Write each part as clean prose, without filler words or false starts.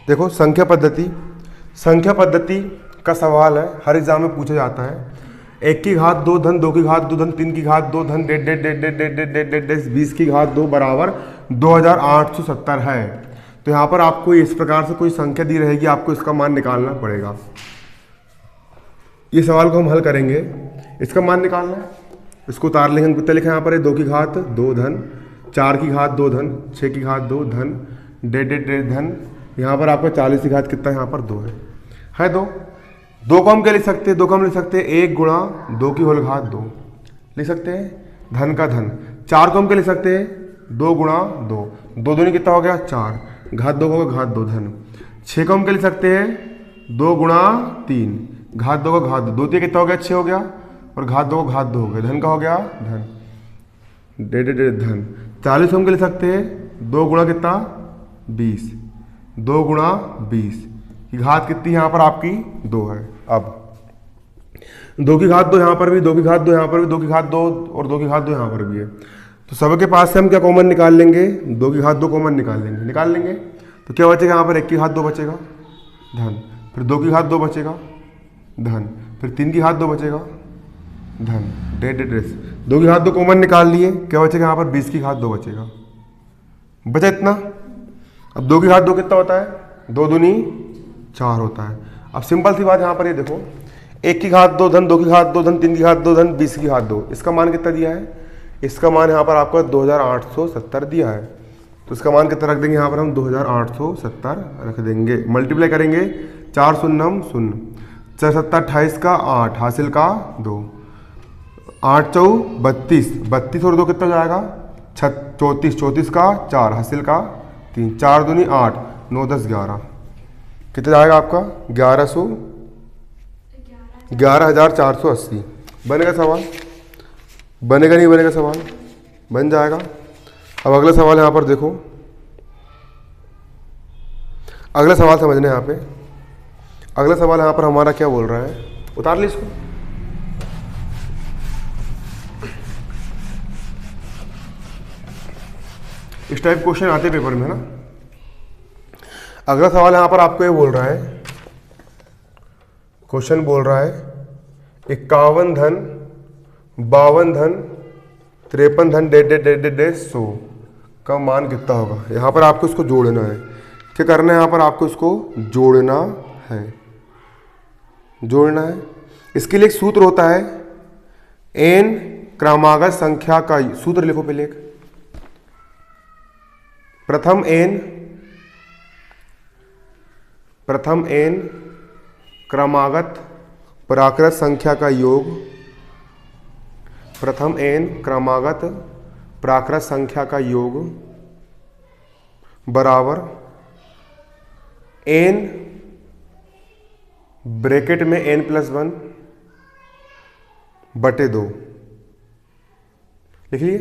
देखो संख्या पद्धति का सवाल है, हर एग्जाम में पूछा जाता है। 1 की घात 2 धन 2 की घात 2 धन 3 की घात 2 धन 20 की घात 2 बराबर 2870 है। तो यहाँ पर आपको इस प्रकार से कोई संख्या दी रहेगी, आपको इसका मान निकालना पड़ेगा। ये सवाल को हम हल करेंगे, इसका मान निकालना है, इसको उतार लेंगे। हम कितना लिखा है यहाँ पर 2 की घात 2 धन 4 की घात 2 धन 6 की घात 2 धन धन, यहाँ पर आपका 40 की घात कितना यहाँ पर 2 है 2 को हम क्या लिख सकते हैं, 2 को हम लिख सकते हैं 1 गुणा 2 की होल घात 2 लिख सकते हैं, धन का धन। 4 को हम क्या लिख सकते हैं 2 गुणा 2, 2 दूनी कितना हो गया 4, घात 2 को घात 2 धन। 6 को हम क्या लिख सकते हैं 2 गुणा 3, घात 2 को घात 2, 2 कितना हो गया 6 हो गया, और घात 2 को घात 2 हो गया, धन का हो गया धन धन। 40 को हम क्या लिख सकते हैं 2 गुणा कितना 20, 2 गुणा 20 की घात कितनी यहाँ पर आपकी 2 है। अब 2 की घात 2 यहाँ पर भी, 2 की घात 2 यहाँ पर भी, 2 की घात 2 और 2 की घात 2 यहाँ पर भी है। तो सबके पास से हम क्या कॉमन निकाल लेंगे, 2 की घात 2 कॉमन निकाल लेंगे। तो क्या बचेगा यहाँ पर 1 की घात 2 बचेगा धन, फिर 2 की घात 2 बचेगा धन, फिर 3 की घात 2 बचेगा धन 2 की घात 2 कॉमन निकाल लिए, क्या बचेगा यहाँ पर 20 की घात 2 बचेगा, बचा इतना। अब 2 की घात 2 कितना होता है 2 दूनी 4 होता है। अब सिंपल सी बात यहाँ पर ये देखो, 1 की घात 2 धन 2 की घात 2 धन 3 की घात 2 धन 20 की घात 2, इसका मान कितना दिया है, इसका मान यहाँ पर आपको 2870 दिया है। तो इसका मान कितना रख देंगे यहाँ पर हम 2870 रख देंगे। मल्टीप्लाई करेंगे 4 शून्य 0, 4 7 28 का 8 हासिल का 2, 8 चौ 32, 32 और 2 कितना जाएगा 34, 34 का 4 हासिल का 3, 4 दूनी 8, 9 10 11, कितना जाएगा आपका 11,480। बनेगा सवाल, बनेगा नहीं बनेगा सवाल, बन जाएगा। अब अगला सवाल यहाँ पर देखो, अगला सवाल समझना है यहाँ पे। अगला सवाल यहाँ पर हमारा क्या बोल रहा है, उतार ली इसको। इस टाइप क्वेश्चन आते पेपर में ना। अगला सवाल यहाँ पर आपको ये बोल रहा है, क्वेश्चन बोल रहा है 51 धन 52 धन 53 धन 100 का मान कितना होगा। यहाँ पर आपको इसको जोड़ना है। क्या करना है यहाँ पर आपको इसको जोड़ना है, इसके लिए एक सूत्र होता है, n क्रमागत संख्या का सूत्र लिखो पहले। प्रथम n क्रमागत प्राकृत संख्या का योग, प्रथम n क्रमागत प्राकृत संख्या का योग बराबर n ब्रैकेट में n+1 बटे 2। लिख लिए।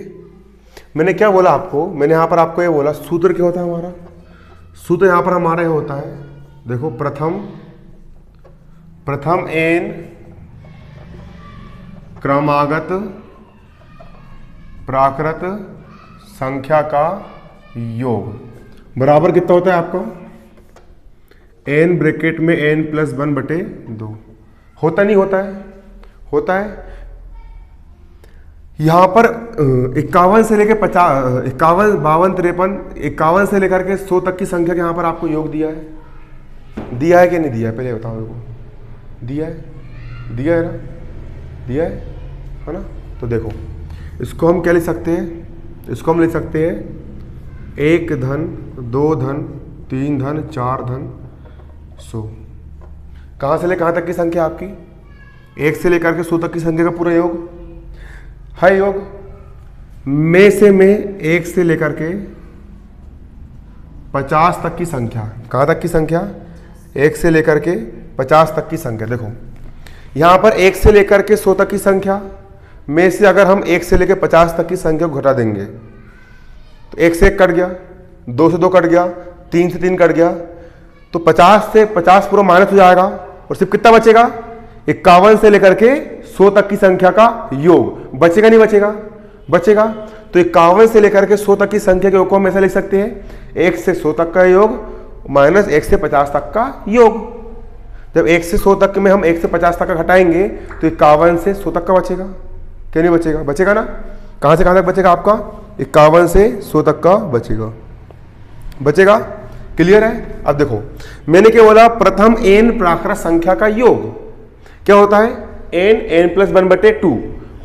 मैंने क्या बोला आपको, मैंने यहां पर आपको ये बोला सूत्र क्या होता है हमारा, सूत्र यहां पर हमारा ये होता है, देखो प्रथम n क्रमागत प्राकृत संख्या का योग बराबर कितना होता है आपका n ब्रैकेट में n+1 बटे 2। होता नहीं होता है, होता है। यहाँ पर 51 से लेकर 50, 51 52 53 51 से लेकर के 100 तक की संख्या के यहाँ पर आपको योग दिया है कि नहीं दिया है, पहले बताओ मेरे को। दिया है ना, दिया है ना। तो देखो इसको हम क्या लिख सकते हैं, इसको हम लिख सकते हैं 1 धन 2 धन 3 धन 4 धन 100। कहाँ से ले कहाँ तक की संख्या आपकी, 1 से लेकर के 100 तक की संख्या का पूरा योग है। योग में से 1 से लेकर के 50 तक की संख्या, कहाँ तक की संख्या 1 से लेकर के 50 तक की संख्या। देखो यहाँ पर 1 से लेकर के 100 तक की संख्या में से अगर हम 1 से लेकर 50 तक की संख्या को घटा देंगे तो 1 से 1 कट गया, 2 से 2 कट गया, 3 से 3 कट गया, तो 50 से 50 पूरा माइनस हो जाएगा और सिर्फ कितना बचेगा 51 से लेकर के 100 तक की संख्या का योग बचेगा। नहीं बचेगा, बचेगा। तो 51 से लेकर के 100 तक की संख्या के योग को हम ऐसा लिख सकते हैं 1 से 100 तक का योग माइनस 1 से 50 तक का योग। जब 1 से 100 तक में हम 1 से 50 तक का घटाएंगे तो 51 से 100 तक का बचेगा, क्या नहीं बचेगा? बचेगा ना। कहाँ से कहाँ तक बचेगा आपका? 51 से 100 तक का बचेगा, बचेगा। क्लियर है? अब देखो मैंने क्या बोला, प्रथम n प्राकृत संख्या का योग क्या होता है? n प्लस 1/2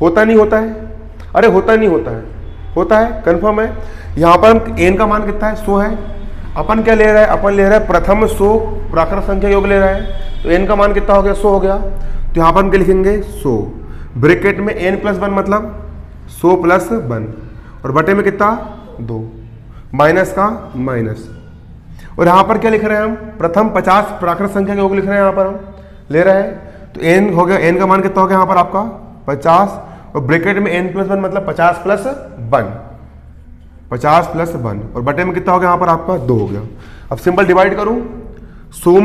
होता नहीं होता है? अरे होता नहीं होता है? होता है, कंफर्म है। यहां पर n का मान कितना है? 100 है। अपन क्या ले रहा है? अपन ले रहा है प्रथम 100 प्राकृत संख्या योग ले रहा है, तो n का मान कितना हो गया? 100 हो गया। तो यहां पर हम क्या लिखेंगे? 100 ब्रैकेट में n प्लस 1 मतलब 100 प्लस 1 और बटे में कितना? 2 माइनस का माइनस। और यहां पर क्या लिख रहे हैं हम? प्रथम 50 प्राकृत संख्या के योग लिख रहे हैं, यहां पर हम ले रहे हैं। तो n हो गया, n का मान कितना हो गया यहां पर आपका? 50 और ब्रैकेट में n प्लस 1 मतलब 50 प्लस 1, 50 प्लस 1 और बटे में कितना हो गया यहां पर आपका? 2 हो गया। अब सिंपल डिवाइड करूं, 100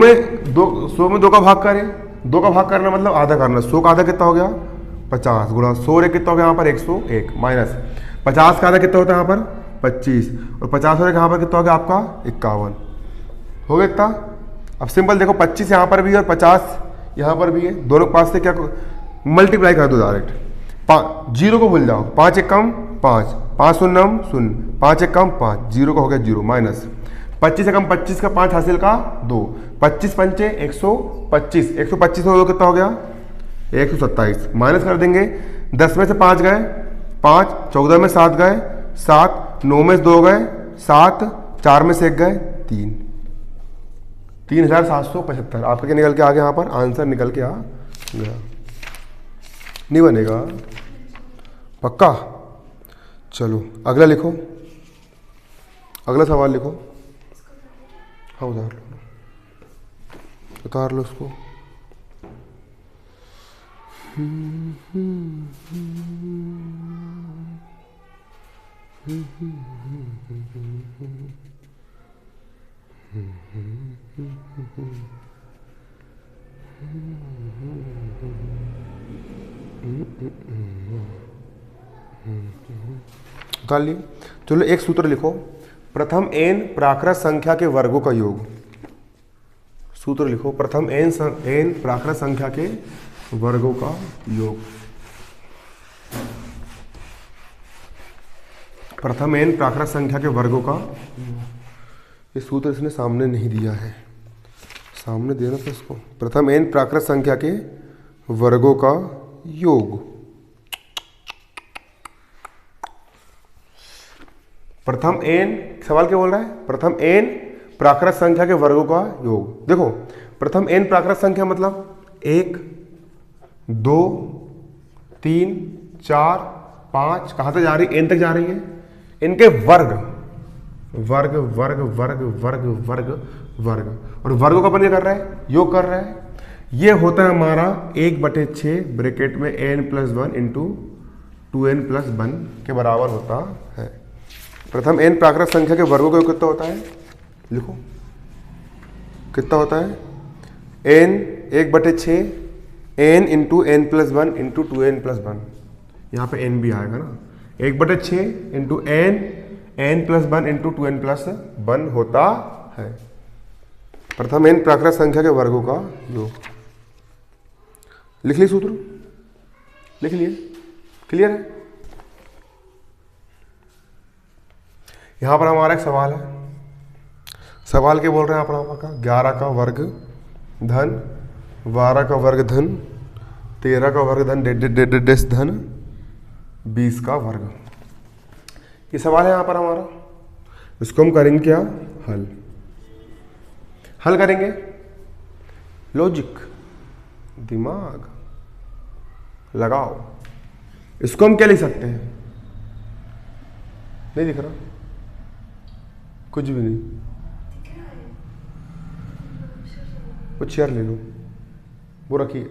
में 2 का भाग करें, 2 का भाग करना मतलब आधा करना। 100 का आधा कितना हो गया? 50 गुणा 100 रे कितना हो गया यहाँ पर? 101 माइनस 50 का आधा कितना होता है यहाँ पर? 25 और 50 हो यहाँ पर कितना हो गया आपका? 51 हो गया इतना। अब सिंपल देखो 25 यहाँ पर भी है और 50 यहाँ पर भी है, दोनों के पास से क्या मल्टीप्लाई कर दो डायरेक्ट। 0 को भूल जाओ, 5 एक कम 5, 5 शून्य 0, 5 एक कम 5, 0 का हो गया 0 माइनस 25 से कम 25 का 5 हासिल का 2, 25 पंचे 125, 125 हो कितना हो गया? 127 माइनस कर देंगे। 10 में से 5 गए 5, 14 में 7 गए 7, 9 में से 2 गए 7, 4 में से 1 गए 3, 3775 आपका क्या निकल के आ गया? यहाँ पर आंसर निकल के आ गया। नहीं बनेगा पक्का? चलो अगला लिखो, अगला सवाल लिखो। हाँ उतार लो उसको। उतार लिए। चलो एक सूत्र लिखो, प्रथम n प्राकृत संख्या के वर्गों का योग। सूत्र लिखो, प्रथम n प्राकृत संख्या के वर्गों का योग। प्रथम n प्राकृत संख्या के वर्गों का, ये सूत्र इसने सामने नहीं दिया है, सामने देना था इसको। प्रथम n प्राकृत संख्या के वर्गों का योग। प्रथम n, सवाल क्या बोल रहा है? प्रथम n प्राकृत संख्या के वर्गों का योग। देखो प्रथम n प्राकृत संख्या मतलब 1 2 3 4 5, कहाँ तक जा रही है? n तक जा रही है। इनके वर्ग वर्ग वर्ग वर्ग वर्ग वर्ग वर्ग, और वर्गों का अपन क्या कर रहा है? योग कर रहा है। ये होता है हमारा 1/6 ब्रैकेट में n plus 1 into 2n plus 1 के बराबर होता है। प्रथम n प्राकृत संख्या के वर्गों का योग कितना होता है? लिखो कितना होता है? n 1/6 n into n plus 1 into 2n plus 1, यहाँ पे n भी आएगा ना। 1/6 into n plus 1 into 2n plus 1 होता है। प्रथम n प्राकृत संख्या के वर्गों का योग। लिख लिए सूत्र? लिख लिए? क्लियर है? यहां पर हमारा एक सवाल है। सवाल क्या बोल रहे हैं यहाँ पर आपका? 11 का वर्ग धन 12 का वर्ग धन 13 का वर्ग धन डेस धन 20 का वर्ग। ये सवाल है यहाँ पर हमारा। इसको हम करेंगे क्या? हल। हल करेंगे, लॉजिक, दिमाग लगाओ। इसको हम क्या लिख सकते हैं? नहीं दिख रहा, कुछ भी नहीं। कुछ चेयर ले लो, वो रखिए।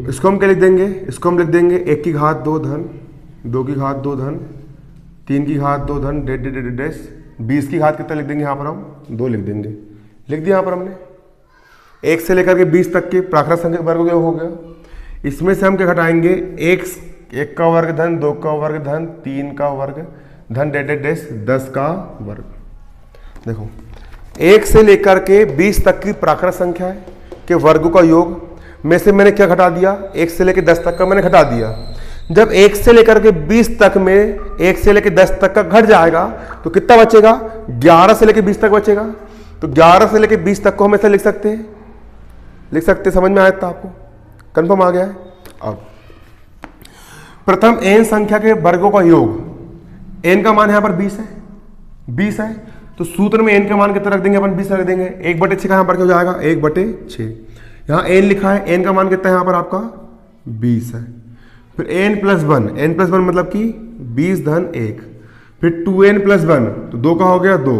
इसको हम क्या लिख देंगे? इसको हम लिख देंगे 1 की घात 2 धन 2 की घात 2 धन 3 की घात 2 धन डेस 20 की घात कितना लिख देंगे यहाँ पर हम 2 लिख देंगे, लिख दिया यहाँ पर हमने। 1 से लेकर के 20 तक के प्राकृत संख्या वर्ग हो गया। इसमें से हम क्या घटाएंगे, 1 का वर्ग धन 2 का वर्ग धन 3 का वर्ग धन डेश 10 का वर्ग। देखो 1 से लेकर के 20 तक की प्राकृत संख्या के वर्गों का योग में से मैंने क्या घटा दिया, 1 से लेकर 10 तक का मैंने घटा दिया। जब 1 से लेकर के 20 तक में 1 से लेकर 10 तक का घट जाएगा तो कितना बचेगा, 11 से लेकर 20 तक बचेगा। तो 11 से लेकर 20 तक को हम ऐसा लिख सकते हैं, समझ में आया था आपको, कंफर्म आ गया है। अब प्रथम n संख्या के वर्गों का योग, n का मान यहां पर 20 है, तो सूत्र में n का मान कितना रख देंगे अपन, 20 रख देंगे। 1/6 का यहां पर क्या हो जाएगा, 1/6। यहां n लिखा है, n का मान कितना है यहां पर आपका 20 है। फिर n+1 मतलब कि 20 धन 1, फिर 2n+1 तो 2 का हो गया 2,